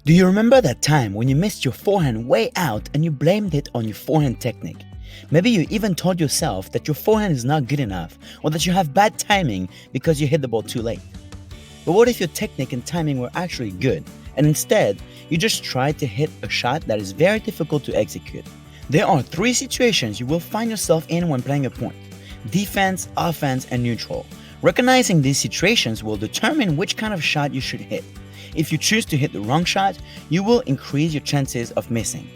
Do you remember that time when you missed your forehand way out and you blamed it on your forehand technique? Maybe you even told yourself that your forehand is not good enough or that you have bad timing because you hit the ball too late. But what if your technique and timing were actually good and instead you just tried to hit a shot that is very difficult to execute? There are three situations you will find yourself in when playing a point: defense, offense, and neutral. Recognizing these situations will determine which kind of shot you should hit. If you choose to hit the wrong shot, you will increase your chances of missing.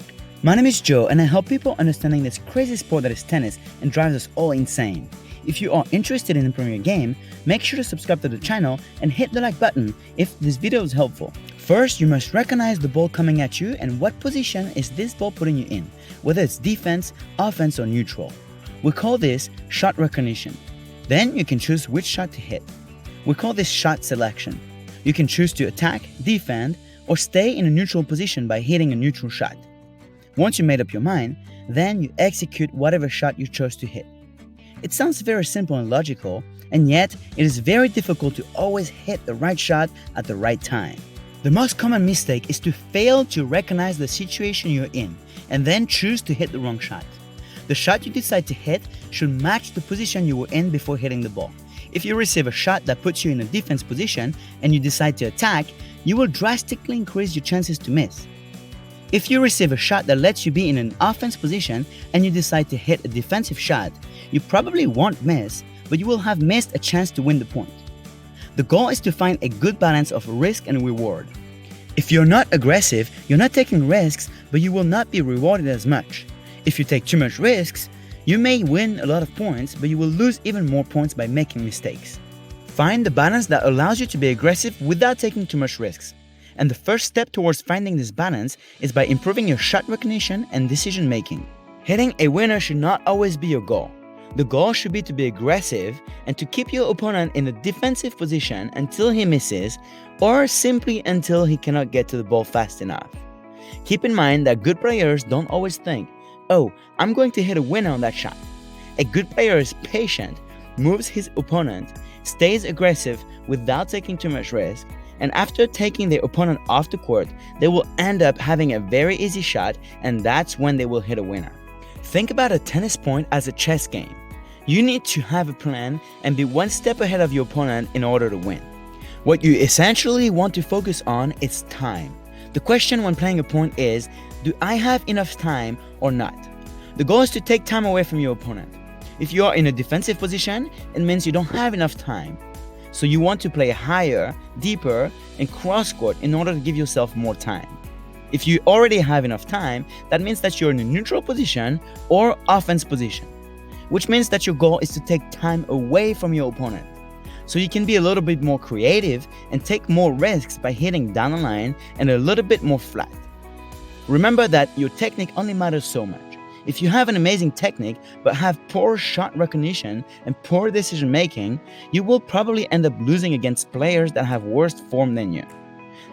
My name is Joe and I help people understanding this crazy sport that is tennis and drives us all insane. If you are interested in improving your game, make sure to subscribe to the channel and hit the like button if this video is helpful. First, you must recognize the ball coming at you and what position is this ball putting you in, whether it's defense, offense, or neutral. We call this shot recognition. Then you can choose which shot to hit. We call this shot selection. You can choose to attack, defend, or stay in a neutral position by hitting a neutral shot. Once you made up your mind, then you execute whatever shot you chose to hit. It sounds very simple and logical, and yet it is very difficult to always hit the right shot at the right time. The most common mistake is to fail to recognize the situation you're in and then choose to hit the wrong shot. The shot you decide to hit should match the position you were in before hitting the ball. If you receive a shot that puts you in a defense position and you decide to attack, you will drastically increase your chances to miss. If you receive a shot that lets you be in an offense position and you decide to hit a defensive shot, you probably won't miss, but you will have missed a chance to win the point. The goal is to find a good balance of risk and reward. If you're not aggressive, you're not taking risks, but you will not be rewarded as much. If you take too much risks, you may win a lot of points, but you will lose even more points by making mistakes. Find the balance that allows you to be aggressive without taking too much risks. And the first step towards finding this balance is by improving your shot recognition and decision making. Hitting a winner should not always be your goal. The goal should be to be aggressive and to keep your opponent in a defensive position until he misses, or simply until he cannot get to the ball fast enough. Keep in mind that good players don't always think, "Oh, I'm going to hit a winner on that shot." A good player is patient, moves his opponent, stays aggressive without taking too much risk, and after taking their opponent off the court, they will end up having a very easy shot, and that's when they will hit a winner. Think about a tennis point as a chess game. You need to have a plan and be one step ahead of your opponent in order to win. What you essentially want to focus on is time. The question when playing a point is, do I have enough time or not? The goal is to take time away from your opponent. If you are in a defensive position, it means you don't have enough time. So you want to play higher, deeper, and cross-court in order to give yourself more time. If you already have enough time, that means that you're in a neutral position or offense position, which means that your goal is to take time away from your opponent. So you can be a little bit more creative and take more risks by hitting down the line and a little bit more flat. Remember that your technique only matters so much. If you have an amazing technique but have poor shot recognition and poor decision making, you will probably end up losing against players that have worse form than you.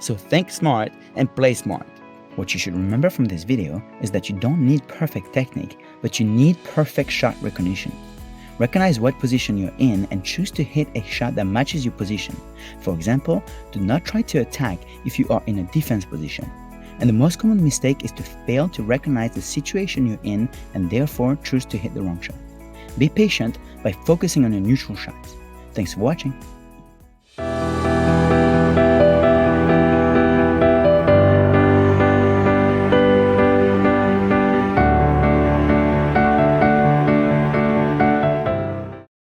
So think smart and play smart. What you should remember from this video is that you don't need perfect technique, but you need perfect shot recognition. Recognize what position you're in and choose to hit a shot that matches your position. For example, do not try to attack if you are in a defense position. And the most common mistake is to fail to recognize the situation you're in and therefore choose to hit the wrong shot. Be patient by focusing on your neutral shots. Thanks for watching.